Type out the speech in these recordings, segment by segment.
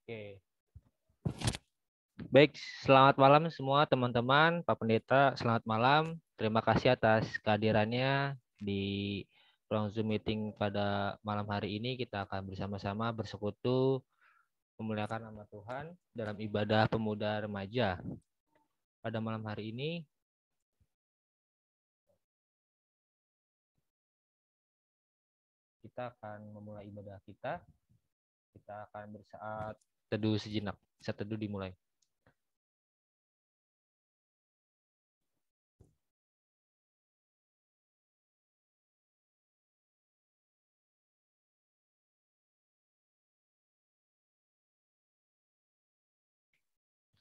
Oke. Baik, selamat malam semua teman-teman, Pak Pendeta, selamat malam. Terima kasih atas kehadirannya di ruang Zoom meeting pada malam hari ini. Kita akan bersama-sama bersekutu memuliakan nama Tuhan dalam ibadah pemuda remaja. Pada malam hari ini, kita akan memulai ibadah kita. Kita akan bersaat teduh sejenak. Saat teduh dimulai.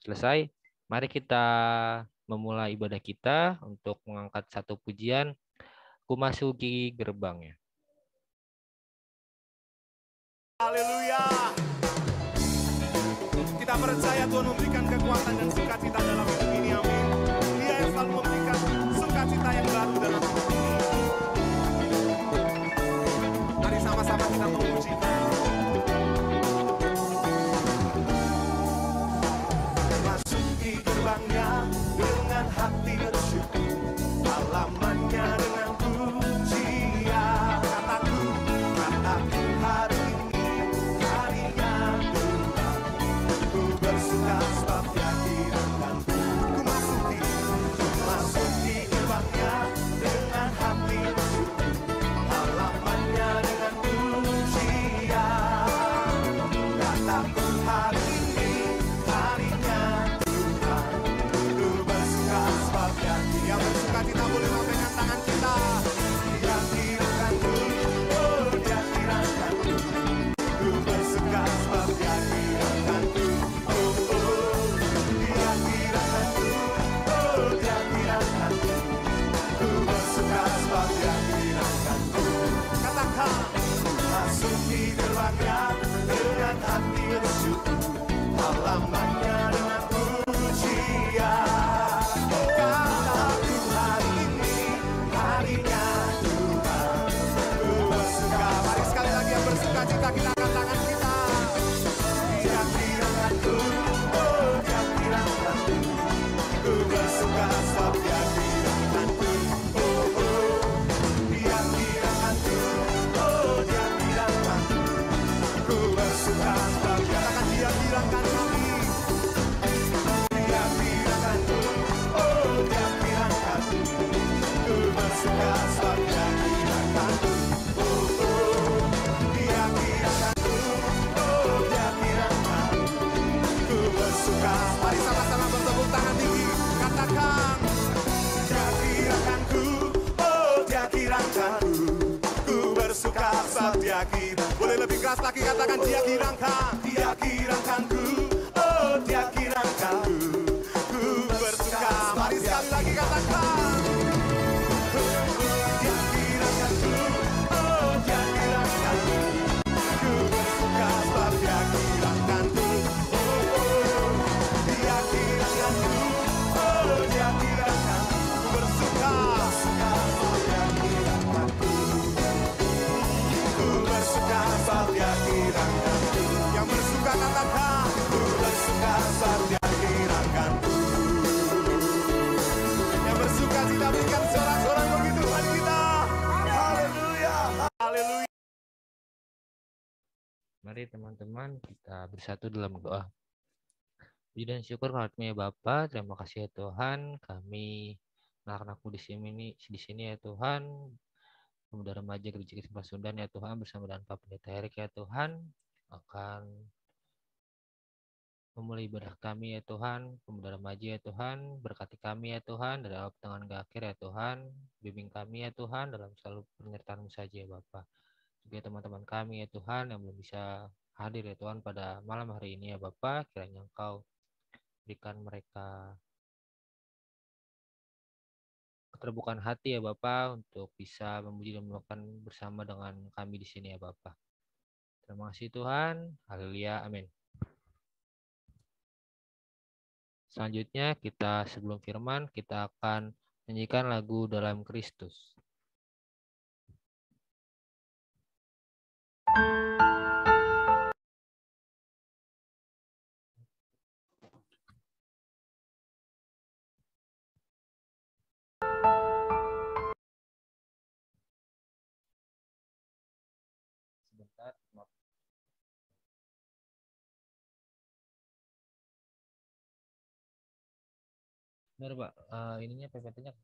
Selesai, mari kita memulai ibadah kita untuk mengangkat satu pujian, Ku Masuki Gerbangnya. Haleluya. Kita percaya Tuhan memberikan kekuatan dan sukacita dalam hidup ini, amin. Dia yang selalu memberikan sukacita yang baru dalam hidup ini. Mari sama-sama kita memuji. Masuki gerbangnya dengan hati bersyukur, halamannya dengan pujian. Kataku hari ini harinya Tuhan, ku bersuka sebab Dia kiranya. Ku masuki gerbangnya dengan hati bersyukur, halamannya dengan pujian. Kataku hari ini harinya Tuhan, ku bersuka sebab Dia bersuka. Kita boleh lambaikan tangan kita. Dia kiranya, oh Dia kiranya, ku bersuka sebab Dia kiranya. Oh oh, Dia kiranya, oh Dia kiranya, ku bersuka sebab Dia kiranya. Katakan, masuki gerbangnya dengan hati bersyukur, halamannya dengan pujian. Kataku hari ini harinya Tuhan, ku bersuka. Mari sekali lagi yang bersuka cita kita angkat tangan kita. Dia kiranya, oh Dia kiranya, ku bersuka sebab Dia kiranya. Oh oh, Dia kiranya, oh Dia kiranya, ku bersuka sebab Dia. Katakan Dia kiranya kami. Dia kiranya, oh Dia kiranya, ku bersuka sebab Dia kiranya. Oh oh, Dia kiranya, oh Dia kiranya, ku bersuka. Mari sama-sama bertepuk tangan tinggi. Katakan, Dia kiranya, oh Dia kiranya, ku bersuka sebab Dia kiranya. Boleh lebih keras lagi, katakan Dia kiranya, Dia kiranya, oh Dia kiranya, ku bersuka. Mari sekali lagi katakan, Dia kiranya, oh Dia kiranya, ku bersuka sebab Dia kiranya. Oh oh, Dia kiranya, oh Dia kiranya, ku bersuka sebab Dia kiranya. Ku bersuka sebab Dia kiranya. Yang bersuka katakan, ku bersuka sebab Dia kiranya. Yang bersuka cita berikan sorak-sorak begitu Tuhan kita. Haleluya, haleluya. Mari teman-teman kita bersatu dalam doa. Puji dan syukur kehadiratmu ya Bapa. Terima kasih ya Tuhan. Kami anak-anakmu di sini ya Tuhan. Pemuda remaja Gereja Kristen Pasundan ya Tuhan bersama dengan Pak Pendeta Erik ya Tuhan akan memulai ibadah kami ya Tuhan. Pemuda remaja ya Tuhan, berkati kami ya Tuhan dari awal pertengahan ke akhir ya Tuhan. Bimbing kami ya Tuhan dalam selalu penyertaan-Mu saja ya Bapa. Juga teman-teman kami ya Tuhan yang belum bisa hadir ya Tuhan pada malam hari ini ya Bapa, kiranya Engkau berikan mereka keterbukaan hati ya Bapa untuk bisa memuji dan memuliakan bersama dengan kami di sini ya Bapa. Terima kasih Tuhan. Haleluya. Amin. Selanjutnya kita sebelum firman kita akan nyanyikan lagu Dalam Kristus. Bentar, maaf. Benar Pak, ininya PPT-nya.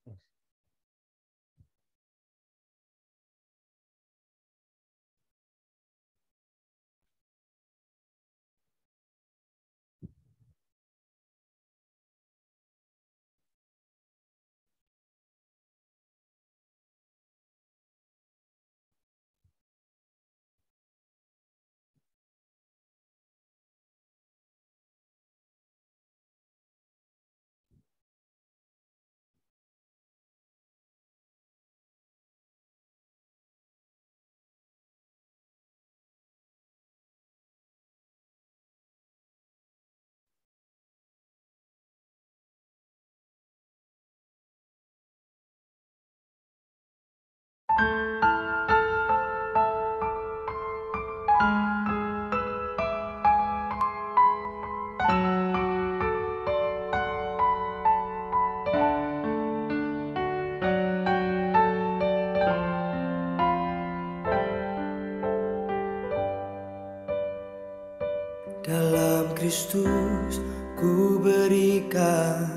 Dalam Kristus ku berikan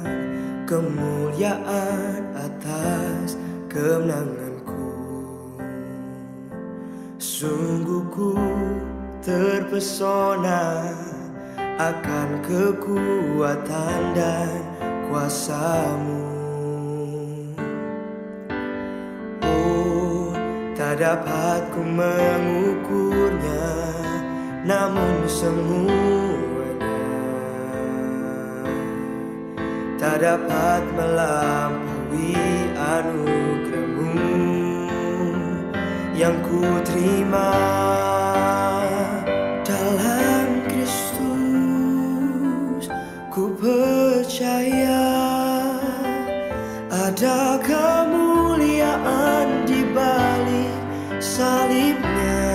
kemuliaan atas kemenanganku. Sungguh ku terpesona akan kekuatan dan kuasa-Mu. Oh, tak dapat ku mengukurnya, namun semuanya tak dapat melampaui anugerah-Mu yang ku terima dalam Kristus. Ku percaya ada kemuliaan di balik salibnya.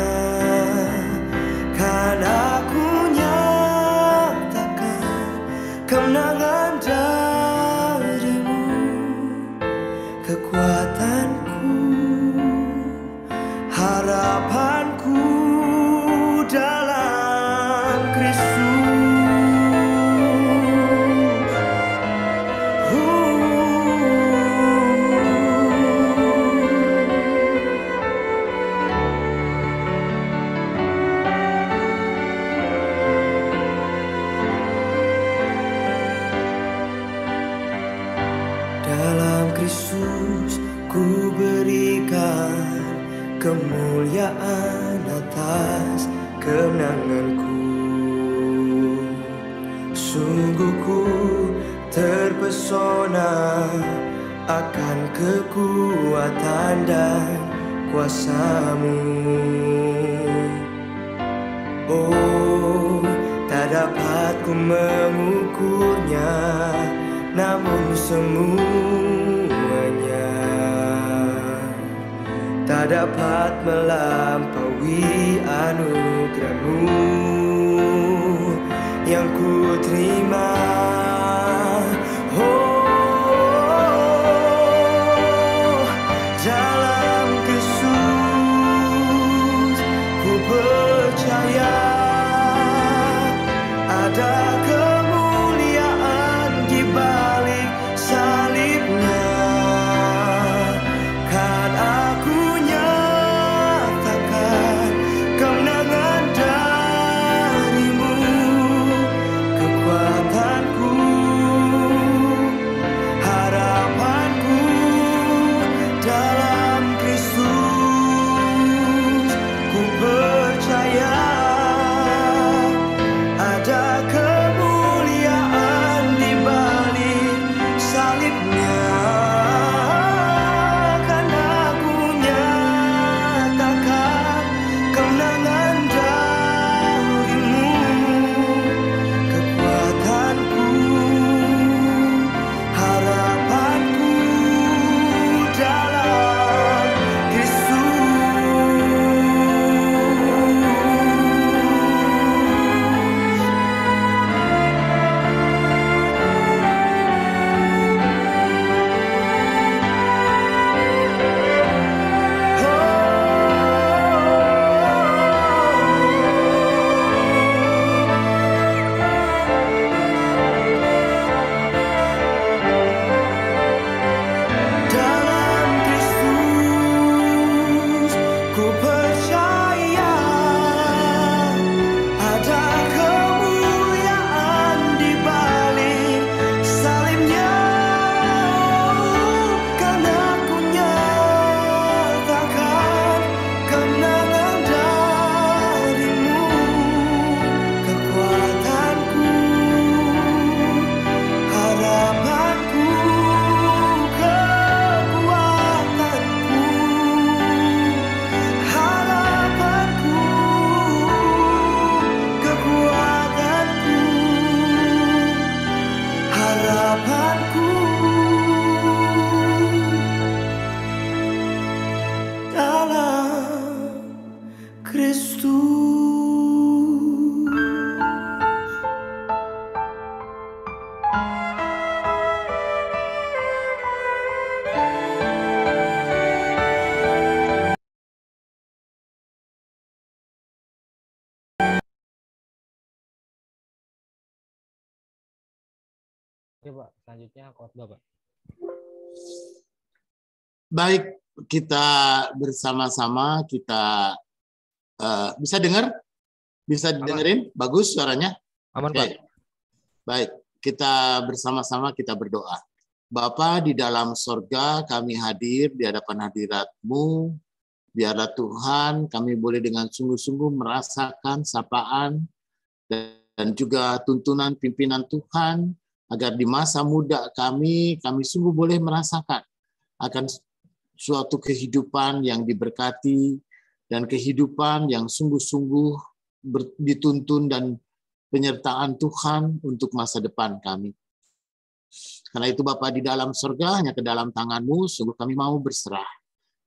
Kan aku nyatakan kemenangan dari-Mu, kekuatanku, harapanku dalam Kristus. Dalam Kristus ku berikan kemuliaan atas kemenanganku. Sungguh ku terpesona akan kekuatan dan kuasa-Mu. Oh, tak dapat ku mengukurnya, namun semuanya tak dapat melampaui anugerah-Mu yang ku terima. Oh, dalam Kristus ku percaya ada kemuliaan di balik salibnya. Kan aku nyatakan kemenangan dari-Mu, kekuatanku, Oke Pak, selanjutnya khotbah Pak. Baik, kita bersama-sama kita bisa dengar? Bisa didengerin? Bagus suaranya? Aman Oke. Pak. Baik, kita bersama-sama kita berdoa. Bapa di dalam sorga, kami hadir di hadapan hadirat-Mu. Biarlah Tuhan kami boleh dengan sungguh-sungguh merasakan sapaan dan juga tuntunan pimpinan Tuhan, agar di masa muda kami sungguh boleh merasakan akan suatu kehidupan yang diberkati dan kehidupan yang sungguh-sungguh dituntun dan penyertaan Tuhan untuk masa depan kami. Karena itu Bapa di dalam surga, hanya ke dalam tangan-Mu, sungguh kami mau berserah.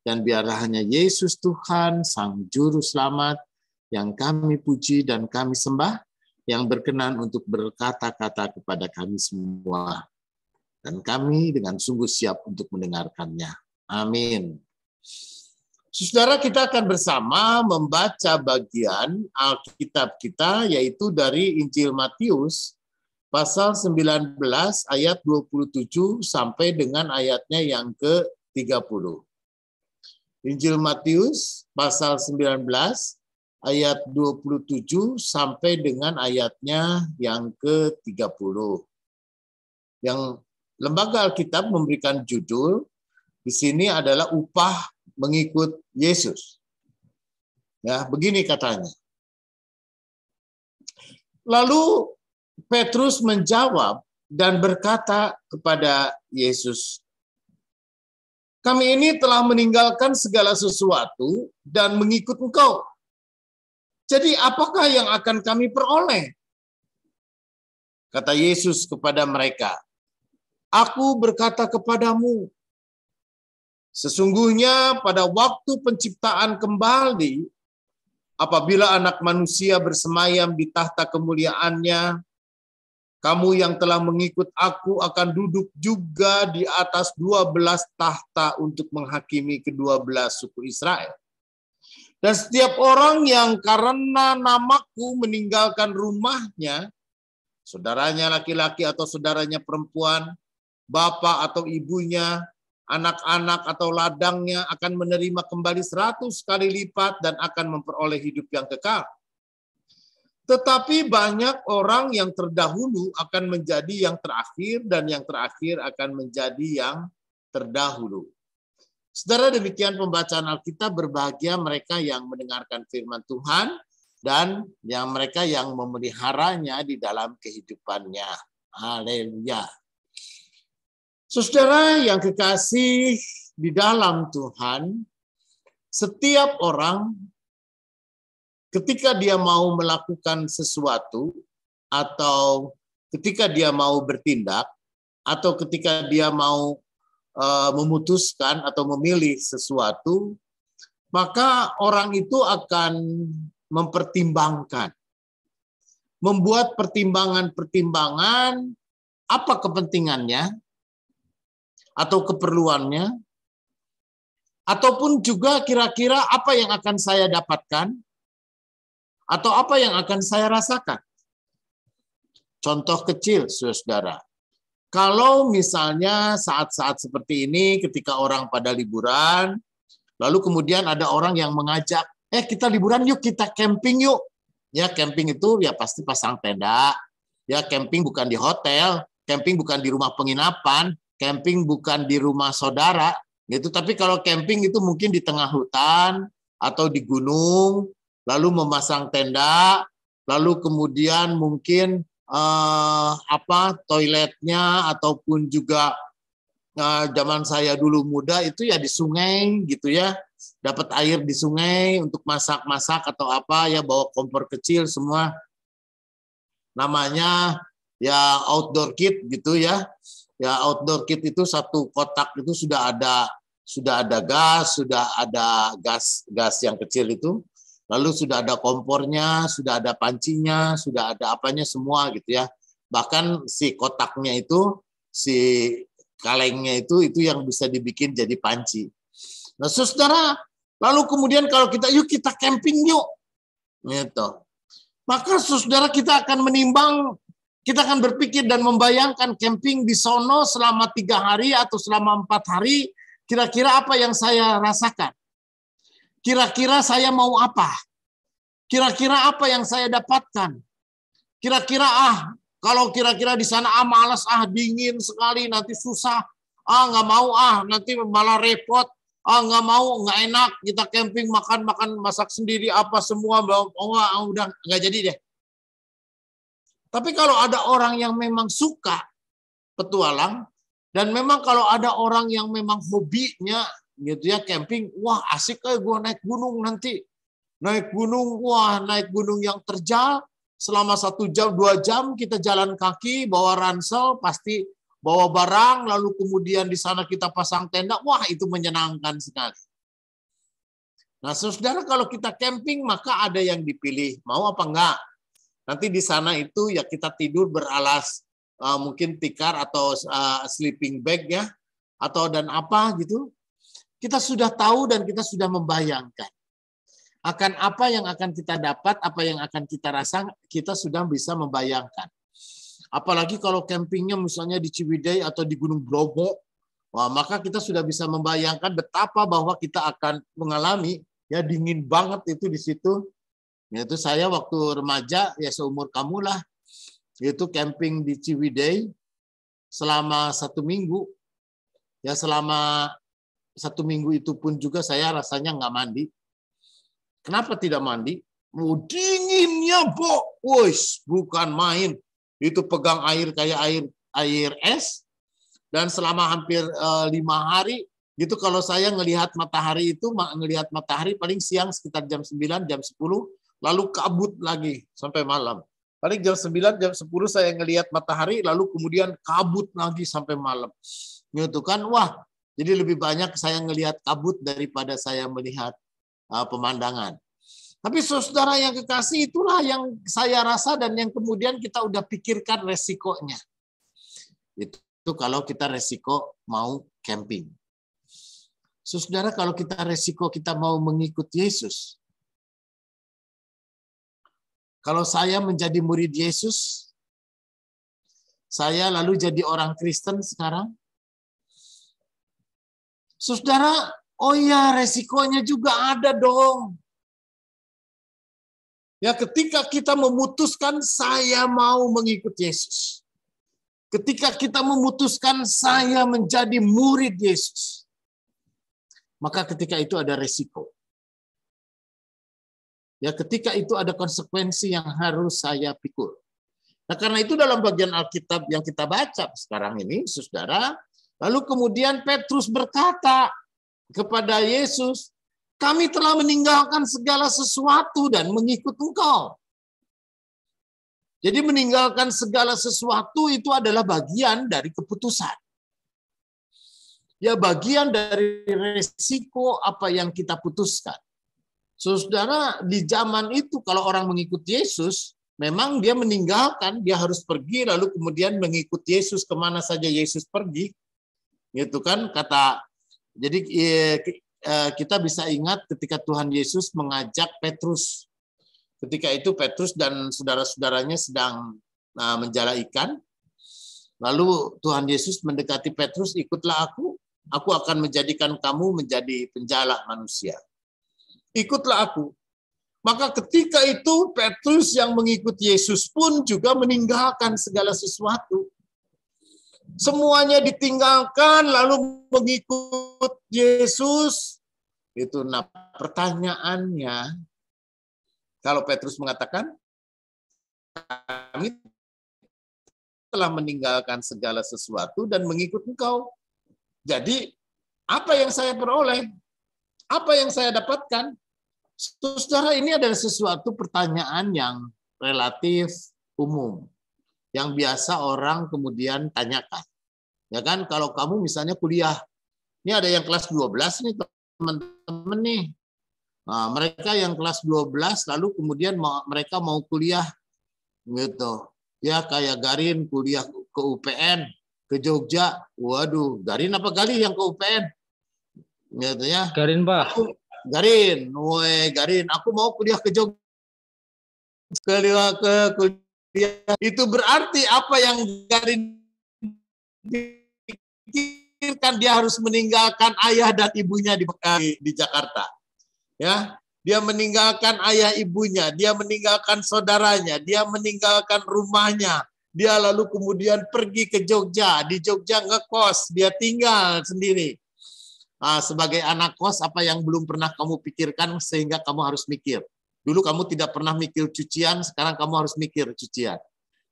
Dan biarlah hanya Yesus Tuhan, Sang Juru Selamat, yang kami puji dan kami sembah, yang berkenan untuk berkata-kata kepada kami semua. Dan kami dengan sungguh siap untuk mendengarkannya. Amin. Saudara, kita akan bersama membaca bagian Alkitab kita, yaitu dari Injil Matius, pasal 19 ayat 27 sampai dengan ayatnya yang ke-30. Injil Matius pasal 19 ayat 27 sampai dengan ayatnya yang ke-30. Yang Lembaga Alkitab memberikan judul di sini adalah upah mengikut Yesus. Ya, begini katanya. Lalu Petrus menjawab dan berkata kepada Yesus, "Kami ini telah meninggalkan segala sesuatu dan mengikut Engkau. Jadi apakah yang akan kami peroleh?" Kata Yesus kepada mereka, "Aku berkata kepadamu, sesungguhnya pada waktu penciptaan kembali, apabila Anak Manusia bersemayam di tahta kemuliaannya, kamu yang telah mengikut aku akan duduk juga di atas 12 tahta untuk menghakimi ke-12 suku Israel. Dan setiap orang yang karena namaku meninggalkan rumahnya, saudaranya laki-laki atau saudaranya perempuan, bapak atau ibunya, anak-anak atau ladangnya akan menerima kembali 100 kali lipat dan akan memperoleh hidup yang kekal. Tetapi banyak orang yang terdahulu akan menjadi yang terakhir, dan yang terakhir akan menjadi yang terdahulu." Saudara, demikian pembacaan Alkitab. Berbahagia mereka yang mendengarkan firman Tuhan dan yang mereka yang memeliharanya di dalam kehidupannya. Haleluya. Saudara yang kekasih di dalam Tuhan, setiap orang ketika dia mau melakukan sesuatu, atau ketika dia mau bertindak, atau ketika dia mau memutuskan atau memilih sesuatu, maka orang itu akan mempertimbangkan, membuat pertimbangan-pertimbangan apa kepentingannya atau keperluannya, ataupun juga kira-kira apa yang akan saya dapatkan, atau apa yang akan saya rasakan. Contoh kecil, saudara. Kalau misalnya saat-saat seperti ini, ketika orang pada liburan, lalu kemudian ada orang yang mengajak, kita liburan yuk, kita camping yuk. Ya, camping itu ya pasti pasang tenda. Ya, camping bukan di hotel, camping bukan di rumah penginapan, camping bukan di rumah saudara. Gitu. Tapi kalau camping itu mungkin di tengah hutan atau di gunung, lalu memasang tenda, lalu kemudian mungkin toiletnya, ataupun juga zaman saya dulu muda itu ya di sungai gitu ya, dapat air di sungai untuk masak-masak atau apa ya, bawa kompor kecil semua, namanya ya outdoor kit gitu ya. Ya, outdoor kit itu satu kotak itu sudah ada gas, sudah ada gas yang kecil itu. Lalu sudah ada kompornya, sudah ada pancinya, sudah ada apanya semua gitu ya. Bahkan si kotaknya itu, si kalengnya itu yang bisa dibikin jadi panci. Nah, saudara, lalu kemudian kalau yuk kita camping yuk. Gitu. Maka saudara, kita akan menimbang Kita akan berpikir dan membayangkan camping di sono selama 3 hari atau selama 4 hari, kira-kira apa yang saya rasakan? Kira-kira saya mau apa? Kira-kira apa yang saya dapatkan? Kira-kira kalau kira-kira di sana malas, dingin sekali, nanti susah, nggak mau, nanti malah repot, nggak mau, nggak enak, kita camping makan masak sendiri apa semua, udah nggak jadi deh. Tapi kalau ada orang yang memang suka petualang, dan memang kalau ada orang yang memang hobinya gitu ya camping, wah asik gue naik gunung nanti. Naik gunung, naik gunung yang terjal, selama 1 jam, 2 jam kita jalan kaki, bawa ransel, pasti bawa barang, lalu kemudian di sana kita pasang tenda, wah itu menyenangkan sekali. Nah saudara, kalau kita camping maka ada yang dipilih, mau apa enggak? Nanti di sana itu ya kita tidur beralas mungkin tikar atau sleeping bag ya, atau dan apa gitu. Kita sudah tahu dan kita sudah membayangkan akan apa yang akan kita dapat, apa yang akan kita rasa, kita sudah bisa membayangkan. Apalagi kalau campingnya misalnya di Ciwidey atau di Gunung Bromo, maka kita sudah bisa membayangkan betapa bahwa kita akan mengalami ya dingin banget itu di situ. Yaitu saya waktu remaja, ya seumur kamu lah, itu camping di Ciwidey selama 1 minggu. Ya selama 1 minggu itu pun juga saya rasanya nggak mandi. Kenapa tidak mandi? Dinginnya, bukan main. Itu pegang air kayak air es. Dan selama hampir 5 hari, gitu kalau saya ngelihat matahari paling siang sekitar jam 9, jam 10, lalu kabut lagi sampai malam. Paling jam 9, jam 10 saya ngelihat matahari, lalu kemudian kabut lagi sampai malam. Gitu kan, wah, jadi lebih banyak saya ngelihat kabut daripada saya melihat pemandangan. Tapi saudara yang kekasih, itulah yang saya rasa dan yang kemudian kita udah pikirkan resikonya. Itu kalau kita resiko mau camping. Saudara, kalau kita resiko kita mau mengikut Yesus, kalau saya menjadi murid Yesus, saya lalu jadi orang Kristen sekarang, saudara, resikonya juga ada dong. Ya, ketika kita memutuskan saya mau mengikut Yesus, ketika kita memutuskan saya menjadi murid Yesus, maka ketika itu ada resiko. Ya, ketika itu ada konsekuensi yang harus saya pikul. Nah, karena itu dalam bagian Alkitab yang kita baca sekarang ini, saudara, lalu kemudian Petrus berkata kepada Yesus, kami telah meninggalkan segala sesuatu dan mengikut Engkau. Jadi meninggalkan segala sesuatu itu adalah bagian dari keputusan. Ya, bagian dari resiko apa yang kita putuskan. Saudara, di zaman itu kalau orang mengikut Yesus, memang dia meninggalkan, dia harus pergi lalu kemudian mengikut Yesus kemana saja Yesus pergi. Gitu kan kata. Jadi kita bisa ingat ketika Tuhan Yesus mengajak Petrus. Ketika itu Petrus dan saudara-saudaranya sedang menjala ikan. Lalu Tuhan Yesus mendekati Petrus, ikutlah aku akan menjadikan kamu menjadi penjala manusia. Ikutlah aku. Maka ketika itu Petrus yang mengikut Yesus pun juga meninggalkan segala sesuatu. Semuanya ditinggalkan lalu mengikut Yesus. Itu pertanyaannya, kalau Petrus mengatakan kami telah meninggalkan segala sesuatu dan mengikut Engkau. Jadi apa yang saya peroleh? Apa yang saya dapatkan? Saudara, ini adalah sesuatu pertanyaan yang relatif umum. Yang biasa orang kemudian tanyakan. Ya kan, kalau kamu misalnya kuliah. Ini ada yang kelas 12 nih teman-teman nih. Nah, mereka yang kelas 12 lalu kemudian mereka mau kuliah gitu. Ya kayak Garin kuliah ke UPN, ke Jogja. Waduh, Garin apa Gali yang ke UPN? Gitu ya. Garin, Pak. Garin, Garin, aku mau kuliah ke Jogja. Kuliah Itu berarti apa yang gak dipikirkan, dia harus meninggalkan ayah dan ibunya di Jakarta. Ya, dia meninggalkan ayah ibunya, dia meninggalkan saudaranya, dia meninggalkan rumahnya. Dia lalu kemudian pergi ke Jogja, di Jogja ngekos, dia tinggal sendiri. Nah, sebagai anak kos, apa yang belum pernah kamu pikirkan sehingga kamu harus mikir? Dulu kamu tidak pernah mikir cucian, sekarang kamu harus mikir cucian.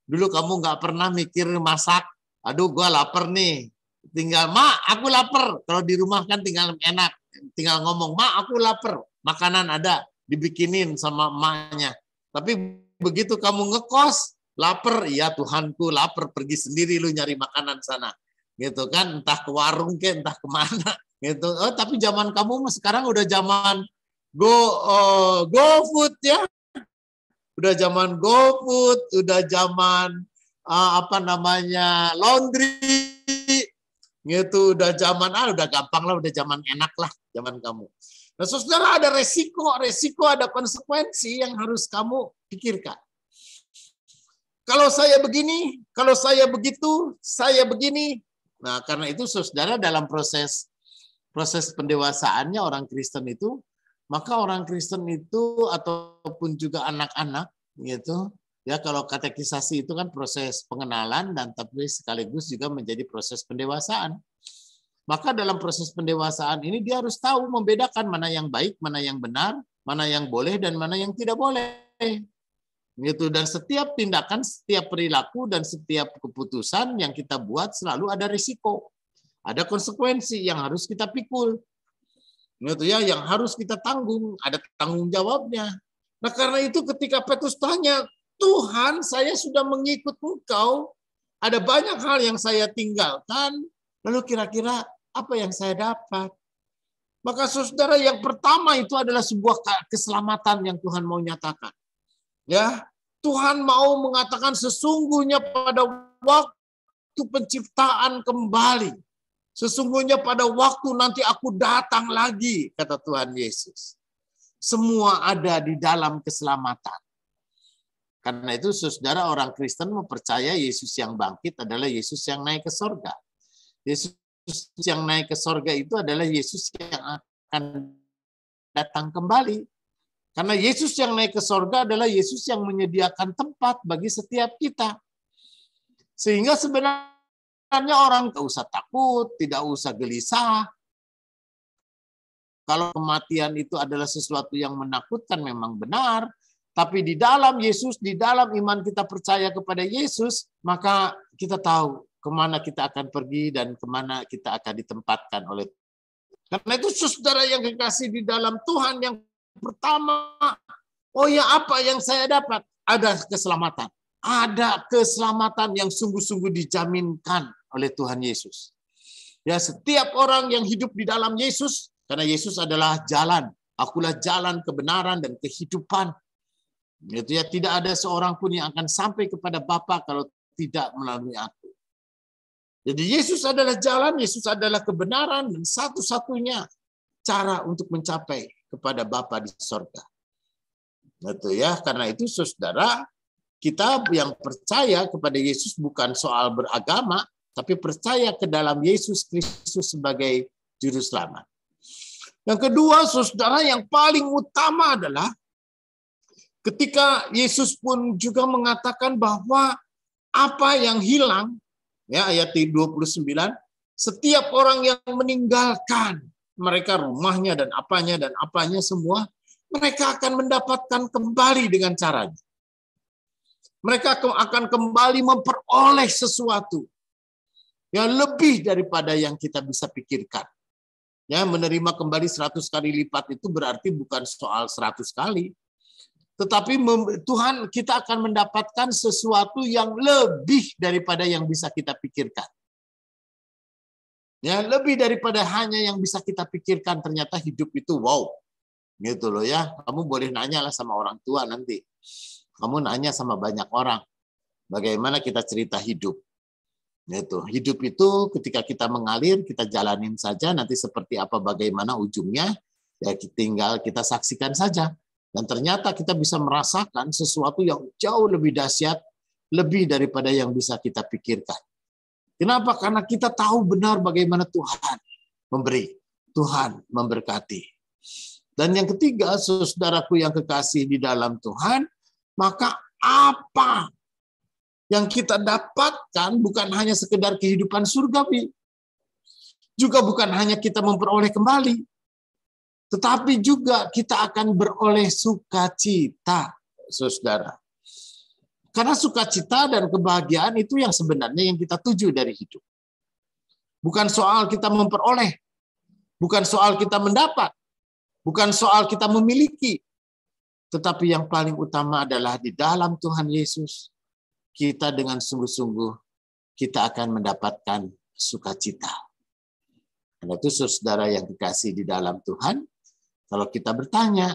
Dulu kamu nggak pernah mikir masak, aduh gue lapar nih. Tinggal, "Ma, aku lapar." Kalau di rumah kan tinggal enak, tinggal ngomong, "Ma, aku lapar." Makanan ada, dibikinin sama emaknya. Tapi begitu kamu ngekos, lapar, "Iya Tuhanku lapar," pergi sendiri lu nyari makanan sana. Gitu kan, entah ke warung ke, entah kemana. Gitu. Oh, tapi zaman kamu sekarang udah zaman GoFood ya. Udah zaman GoFood, udah zaman laundry. Gitu, udah zaman udah gampang lah, udah zaman enak lah zaman kamu. Nah, saudara, ada resiko, ada konsekuensi yang harus kamu pikirkan. Kalau saya begini, kalau saya begitu, saya begini. Nah, karena itu saudara, dalam proses pendewasaannya orang Kristen itu, maka orang Kristen itu ataupun juga anak-anak gitu, ya, kalau katekisasi itu kan proses pengenalan dan tapi sekaligus juga menjadi proses pendewasaan. Maka dalam proses pendewasaan ini dia harus tahu membedakan mana yang baik, mana yang benar, mana yang boleh dan mana yang tidak boleh. Gitu. Dan setiap tindakan, setiap perilaku dan setiap keputusan yang kita buat selalu ada risiko. Ada konsekuensi yang harus kita pikul. Gitu ya, yang harus kita tanggung, ada tanggung jawabnya. Nah, karena itu ketika Petrus tanya, "Tuhan, saya sudah mengikut Engkau, ada banyak hal yang saya tinggalkan, lalu kira-kira apa yang saya dapat?" Maka saudara, yang pertama itu adalah sebuah keselamatan yang Tuhan mau nyatakan. Ya, Tuhan mau mengatakan sesungguhnya pada waktu penciptaan kembali, sesungguhnya pada waktu nanti aku datang lagi, kata Tuhan Yesus. Semua ada di dalam keselamatan. Karena itu saudara, orang Kristen mempercaya Yesus yang bangkit adalah Yesus yang naik ke sorga. Yesus yang naik ke sorga itu adalah Yesus yang akan datang kembali. Karena Yesus yang naik ke sorga adalah Yesus yang menyediakan tempat bagi setiap kita. Sehingga sebenarnya orang tidak usah takut, tidak usah gelisah. Kalau kematian itu adalah sesuatu yang menakutkan, memang benar. Tapi di dalam Yesus, di dalam iman kita percaya kepada Yesus, maka kita tahu kemana kita akan pergi dan kemana kita akan ditempatkan oleh Tuhan. Karena itu saudara yang kekasih di dalam Tuhan, yang pertama, oh ya, apa yang saya dapat? Ada keselamatan. Ada keselamatan yang sungguh-sungguh dijaminkan oleh Tuhan Yesus. Ya, setiap orang yang hidup di dalam Yesus, karena Yesus adalah jalan. Akulah jalan, kebenaran, dan kehidupan. Itu ya, tidak ada seorang pun yang akan sampai kepada Bapa kalau tidak melalui aku. Jadi Yesus adalah jalan, Yesus adalah kebenaran, dan satu-satunya cara untuk mencapai kepada Bapa di sorga. Gitu ya, karena itu saudara, kita yang percaya kepada Yesus bukan soal beragama, tapi percaya ke dalam Yesus Kristus sebagai juru selamat. Yang kedua, saudara, yang paling utama adalah ketika Yesus pun juga mengatakan bahwa apa yang hilang, ya, ayat 29, setiap orang yang meninggalkan mereka rumahnya dan apanya semua, mereka akan mendapatkan kembali dengan caranya. Mereka akan kembali memperoleh sesuatu yang lebih daripada yang kita bisa pikirkan. Ya, menerima kembali 100 kali lipat itu berarti bukan soal 100 kali. Tetapi Tuhan, kita akan mendapatkan sesuatu yang lebih daripada yang bisa kita pikirkan. Ya, lebih daripada hanya yang bisa kita pikirkan. Ternyata hidup itu wow. Gitu loh ya. Kamu boleh nanya lah sama orang tua nanti. Kamu nanya sama banyak orang. Bagaimana kita cerita hidup. Gitu. Hidup itu ketika kita mengalir, kita jalanin saja. Nanti seperti apa bagaimana ujungnya, ya tinggal kita saksikan saja. Dan ternyata kita bisa merasakan sesuatu yang jauh lebih dahsyat lebih daripada yang bisa kita pikirkan. Kenapa? Karena kita tahu benar bagaimana Tuhan memberi, Tuhan memberkati. Dan yang ketiga, saudaraku yang kekasih di dalam Tuhan, maka apa yang kita dapatkan bukan hanya sekedar kehidupan surgawi, juga bukan hanya kita memperoleh kembali, tetapi juga kita akan beroleh sukacita, saudara. Karena sukacita dan kebahagiaan itu yang sebenarnya yang kita tuju dari hidup. Bukan soal kita memperoleh, bukan soal kita mendapat, bukan soal kita memiliki, tetapi yang paling utama adalah di dalam Tuhan Yesus, kita dengan sungguh-sungguh kita akan mendapatkan sukacita. Karena itu saudara yang dikasih di dalam Tuhan, kalau kita bertanya,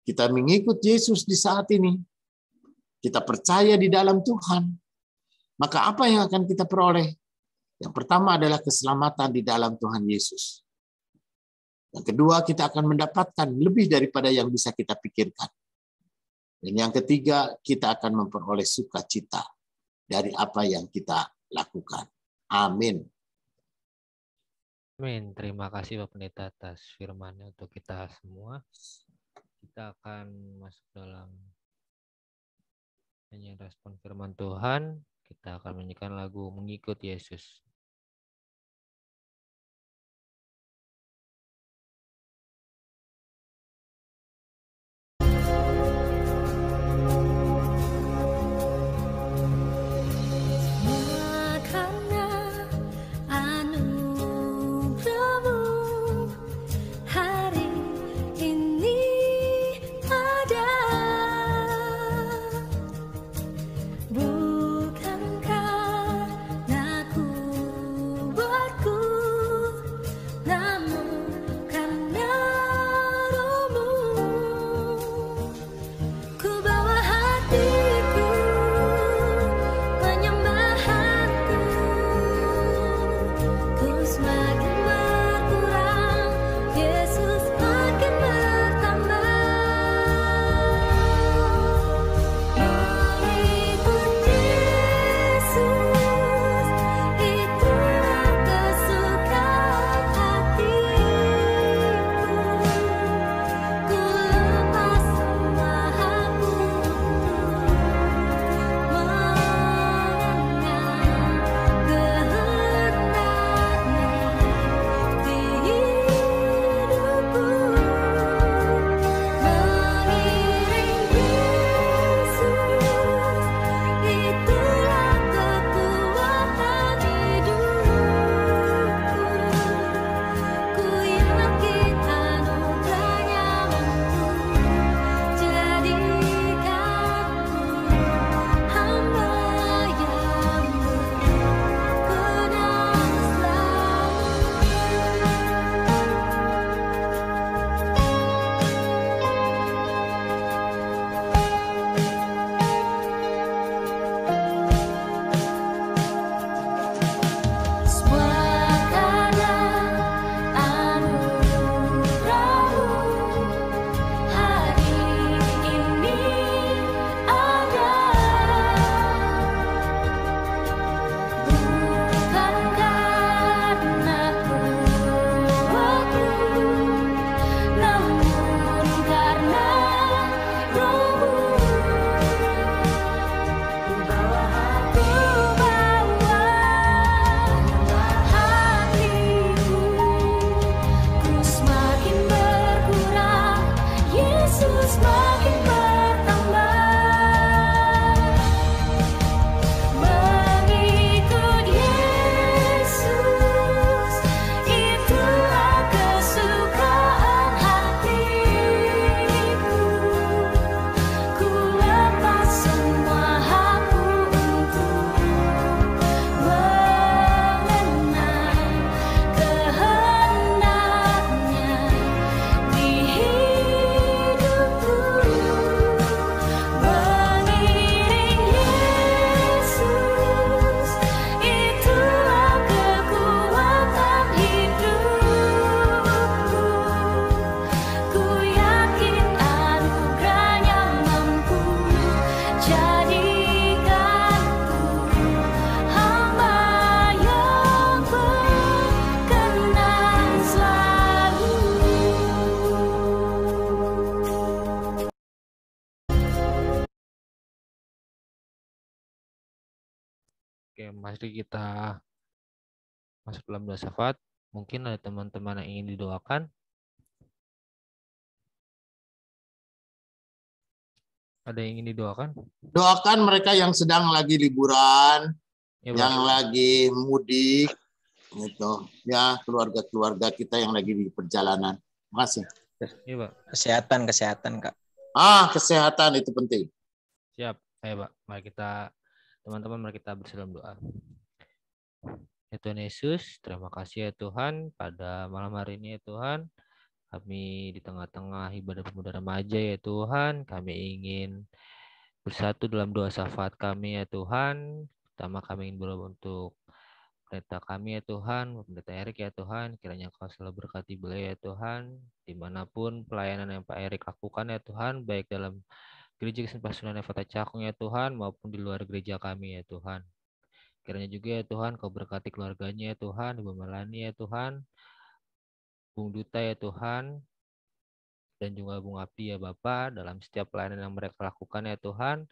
kita mengikut Yesus di saat ini, kita percaya di dalam Tuhan, maka apa yang akan kita peroleh? Yang pertama adalah keselamatan di dalam Tuhan Yesus. Yang kedua, kita akan mendapatkan lebih daripada yang bisa kita pikirkan. Dan yang ketiga, kita akan memperoleh sukacita dari apa yang kita lakukan. Amin. Amin. Terima kasih Bapak Pendeta atas firman-Nya untuk kita semua. Kita akan masuk dalam nyanyian respon firman Tuhan. Kita akan menyanyikan lagu Mengikut Yesus. Bukankah aku Oke, mari kita masuk dalam doa syafaat. Mungkin ada teman-teman yang ingin didoakan. Ada yang ingin didoakan? Doakan mereka yang sedang lagi liburan, Ya, yang Pak. lagi mudik, gitu. Ya, keluarga-keluarga kita yang lagi di perjalanan. Terima kasih. Ya, Pak. Kesehatan, Kak. Kesehatan itu penting. Siap. Ayo, Pak. Mari kita, teman-teman, mari kita bersama doa. Ya Tuhan Yesus, terima kasih ya Tuhan pada malam hari ini ya Tuhan. Kami di tengah-tengah ibadah pemuda remaja ya Tuhan, kami ingin bersatu dalam doa syafaat kami ya Tuhan. Pertama kami ingin berdoa untuk pendeta kami ya Tuhan, pendeta Erik ya Tuhan, kiranya Kau selalu berkati beliau ya Tuhan, dimanapun pelayanan yang Pak Erik lakukan ya Tuhan, baik dalam gereja Kesempasan Nevada Cakung ya Tuhan, maupun di luar gereja kami ya Tuhan. Kiranya juga ya Tuhan, Kau berkati keluarganya ya Tuhan, Ibu Melani ya Tuhan, Bung Duta ya Tuhan, dan juga Bung Abdi ya Bapak, dalam setiap pelayanan yang mereka lakukan ya Tuhan,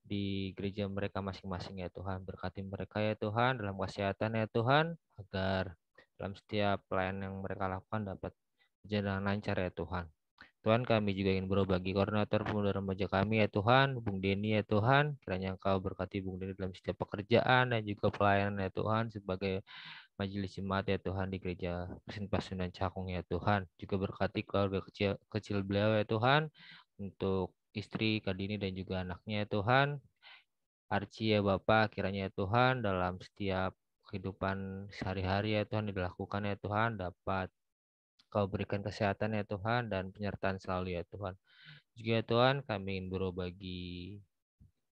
di gereja mereka masing-masing ya Tuhan. Berkati mereka ya Tuhan, dalam kesehatan ya Tuhan, agar dalam setiap pelayanan yang mereka lakukan dapat berjalan lancar ya Tuhan. Tuhan, kami juga ingin berdoa bagi koordinator pemuda remaja kami ya Tuhan, Bung Denny ya Tuhan, kiranya Engkau berkati Bung Denny dalam setiap pekerjaan dan juga pelayanan ya Tuhan, sebagai majelis jemaat ya Tuhan di gereja Pasundan Cakung ya Tuhan. Juga berkati keluarga kecil beliau ya Tuhan, untuk istri Kadini dan juga anaknya ya Tuhan. Archie ya Bapak, kiranya ya Tuhan dalam setiap kehidupan sehari-hari ya Tuhan dilakukan ya Tuhan, dapat Kau berikan kesehatan ya Tuhan dan penyertaan selalu ya Tuhan. Juga ya Tuhan, kami ingin berdoa bagi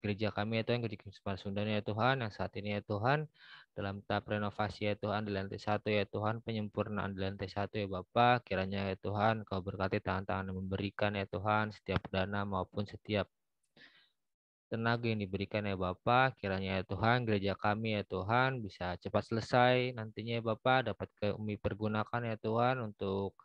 gereja kami ya Tuhan, gereja Kesempasan Sunda ya Tuhan, yang saat ini ya Tuhan dalam tahap renovasi ya Tuhan di lantai 1 ya Tuhan, penyempurnaan di lantai 1 ya Bapak, kiranya ya Tuhan Kau berkati tangan-tangan yang memberikan ya Tuhan, setiap dana maupun setiap tenaga yang diberikan ya Bapak, kiranya ya Tuhan gereja kami ya Tuhan bisa cepat selesai nantinya ya Bapak, dapat kami pergunakan ya Tuhan untuk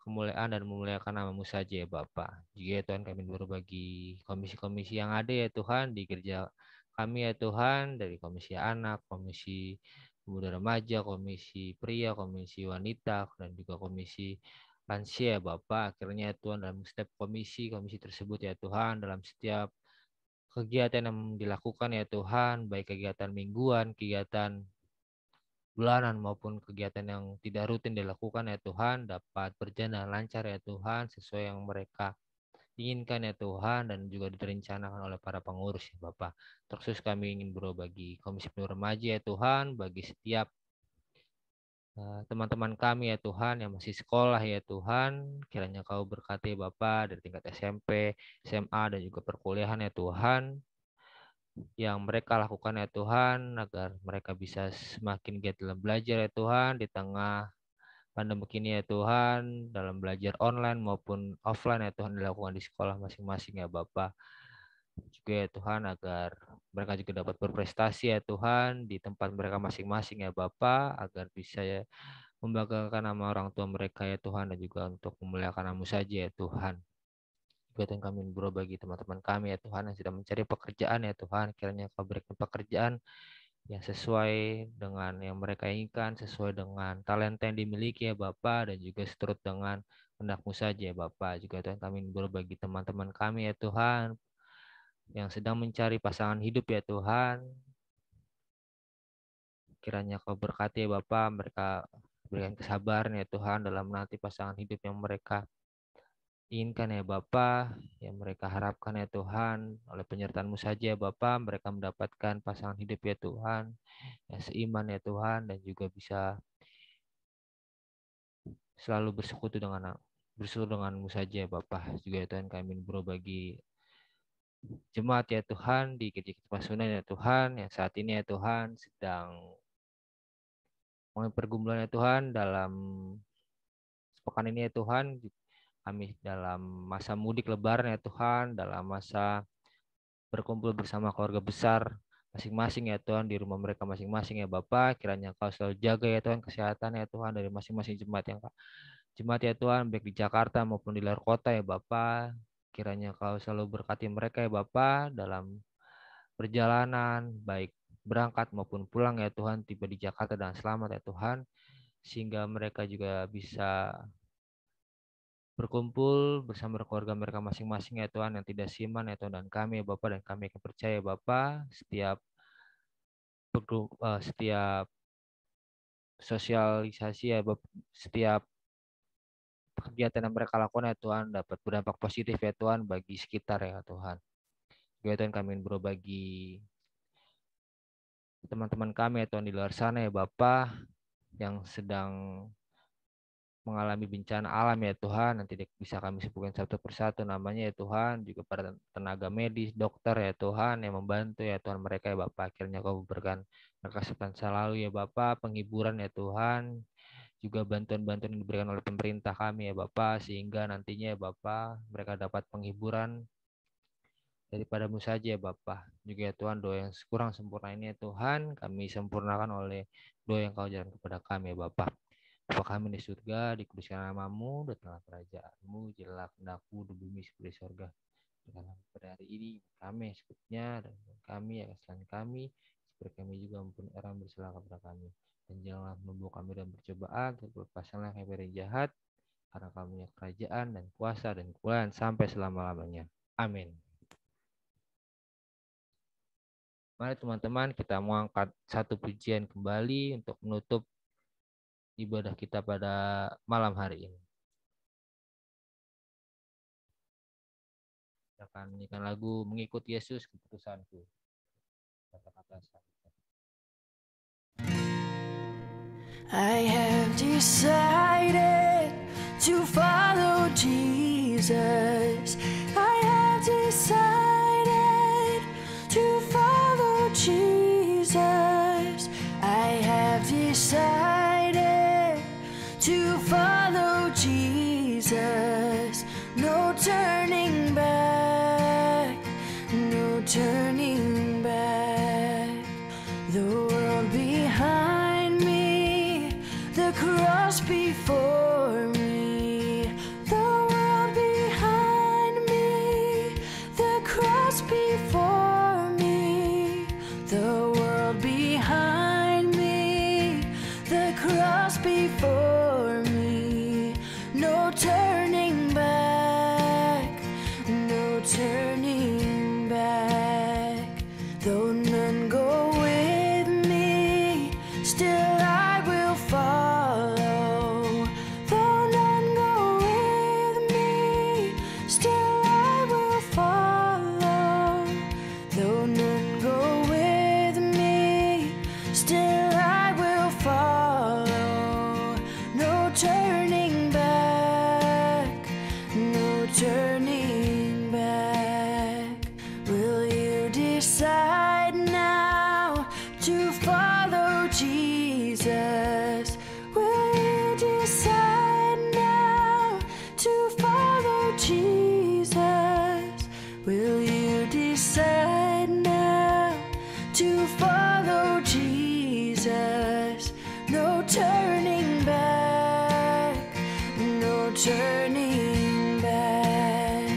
kemuliaan dan memuliakan nama-Mu saja ya Bapak. Juga ya Tuhan kami berbagi komisi-komisi yang ada ya Tuhan di gereja kami ya Tuhan, dari komisi anak, komisi pemuda remaja, komisi pria, komisi wanita, dan juga komisi lansia ya Bapak. Kiranya ya Tuhan dalam setiap komisi tersebut ya Tuhan, dalam setiap kegiatan yang dilakukan ya Tuhan, baik kegiatan mingguan, kegiatan bulanan maupun kegiatan yang tidak rutin dilakukan ya Tuhan, dapat berjalan lancar ya Tuhan, sesuai yang mereka inginkan ya Tuhan, dan juga direncanakan oleh para pengurus ya Bapak. Terus kami ingin berdoa bagi Komisi Pemuda Remaja ya Tuhan, bagi setiap teman-teman kami ya Tuhan yang masih sekolah ya Tuhan, kiranya Kau berkati Bapak dari tingkat SMP, SMA, dan juga perkuliahan ya Tuhan, yang mereka lakukan ya Tuhan, agar mereka bisa semakin giat dalam belajar ya Tuhan, di tengah pandemi ini ya Tuhan, dalam belajar online maupun offline ya Tuhan dilakukan di sekolah masing-masing ya Bapak. Juga ya Tuhan, agar mereka juga dapat berprestasi ya Tuhan di tempat mereka masing-masing ya Bapak, agar bisa ya membanggakan nama orang tua mereka ya Tuhan, dan juga untuk memuliakan nama-Mu saja ya Tuhan. Juga Tuhan kami berdoa bagi teman-teman kami ya Tuhan yang sedang mencari pekerjaan ya Tuhan, kiranya Kau berikan pekerjaan yang sesuai dengan yang mereka inginkan, sesuai dengan talenta yang dimiliki ya Bapak, dan juga seturut dengan kehendak-Mu saja ya Bapak. Juga Tuhan kami berdoa bagi teman-teman kami ya Tuhan yang sedang mencari pasangan hidup ya Tuhan, kiranya Kau berkati ya Bapak, mereka berikan kesabaran ya Tuhan dalam menanti pasangan hidup yang mereka inginkan ya Bapa, yang mereka harapkan ya Tuhan, oleh penyertaan-Mu saja ya Bapa, mereka mendapatkan pasangan hidup ya Tuhan, yang seiman ya Tuhan, dan juga bisa selalu bersekutu dengan-Mu saja ya Bapa. Juga ya Tuhan kami berdoa bagi jemaat ya Tuhan di Gereja Kesempasan ya Tuhan, yang saat ini ya Tuhan sedang mengalami pergumulan ya Tuhan dalam sepekan ini ya Tuhan, kami dalam masa mudik lebaran ya Tuhan, dalam masa berkumpul bersama keluarga besar masing-masing ya Tuhan di rumah mereka masing-masing ya Bapak, kiranya Kau selalu jaga ya Tuhan kesehatan ya Tuhan dari masing-masing jemaat ya Tuhan, baik di Jakarta maupun di luar kota ya Bapak, kiranya Kau selalu berkati mereka ya Bapak dalam perjalanan, baik berangkat maupun pulang ya Tuhan, tiba di Jakarta dengan selamat ya Tuhan, sehingga mereka juga bisa berkumpul bersama keluarga mereka masing-masing ya Tuhan, yang tidak siman ya Tuhan, dan kami ya Bapak, dan kami akan percaya Bapak setiap sosialisasi ya Bapak, setiap kegiatan yang mereka lakukan ya Tuhan dapat berdampak positif ya Tuhan bagi sekitar ya Tuhan. Ya Tuhan, kami ingin berbagi teman-teman kami ya Tuhan di luar sana ya Bapak, yang sedang mengalami bencana alam ya Tuhan, nanti bisa kami sebutkan satu persatu namanya ya Tuhan, juga para tenaga medis, dokter ya Tuhan yang membantu ya Tuhan mereka ya Bapak, akhirnya Kau berikan kesehatan selalu ya Bapak, penghiburan ya Tuhan, juga bantuan-bantuan yang diberikan oleh pemerintah kami ya Bapak, sehingga nantinya ya Bapak mereka dapat penghiburan daripada-Mu saja ya Bapak. Juga ya Tuhan, doa yang kurang sempurna ini ya Tuhan, kami sempurnakan oleh doa yang Kau ajarkan kepada kami ya Bapak. Bapa kami di surga, dikuduskan nama-Mu, datanglah kerajaan-Mu, jadilah kehendak-Mu di bumi seperti surga. Berikanlah pada hari ini kami secukupnya, dan kami akan selain kami, seperti kami juga ampuni orang bersalah kepada kami. Dan janganlah membawa kami dalam percobaan, tetapi lepaskanlah kami dari jahat, karena Kami punya kerajaan dan kuasa dan kemuliaan sampai selama-lamanya. Amin. Mari teman-teman, kita mau angkat satu pujian kembali untuk menutup ibadah kita pada malam hari ini. Kita akan menyanyikan lagu Mengikut Yesus Keputusanku. Kata-kata I have decided to follow Jesus. I have decided to follow Jesus. I have decided to follow Jesus. No turning back, no turning back. The world behind me, the cross before me, the world behind me, the cross before me, the world behind me, the cross before me. No turning back, no turning back. Though none go with me, still I will follow. Though none go with me, still I will follow. Though none go with me, still I will follow. No turning back, no turning back. Will you decide now to follow Jesus? Will you decide now to follow Jesus? Will you decide now to follow Jesus? No turning back, no turning back.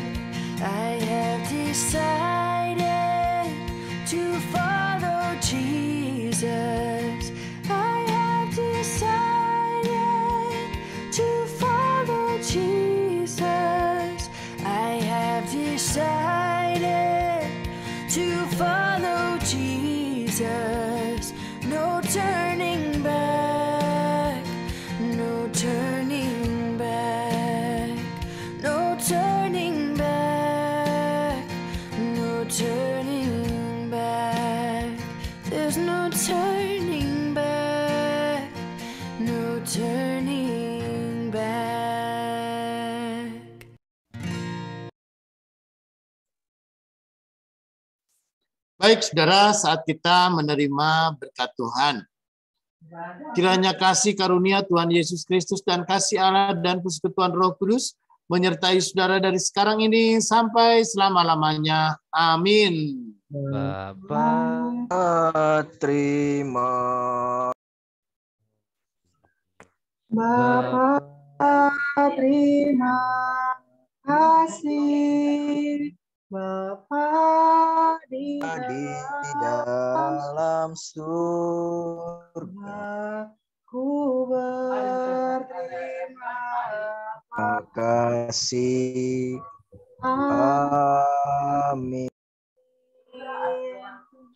I have decided to follow Jesus. I have decided to follow Jesus. I have decided to follow Jesus. No turning back, no turning back, no turning back, no turning back. There's no turning back, no turning back. Baik, saudara, saat kita menerima berkat Tuhan, kiranya kasih karunia Tuhan Yesus Kristus dan kasih Allah dan persekutuan Roh Kudus menyertai saudara dari sekarang ini sampai selama-lamanya. Amin. Bapa, Terima Bapa, Terima kasih Bapa di di dalam surga. Ku berterima kasih. Amin.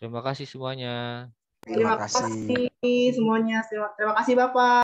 Terima kasih semuanya. Terima kasih semuanya. Terima kasih Bapak.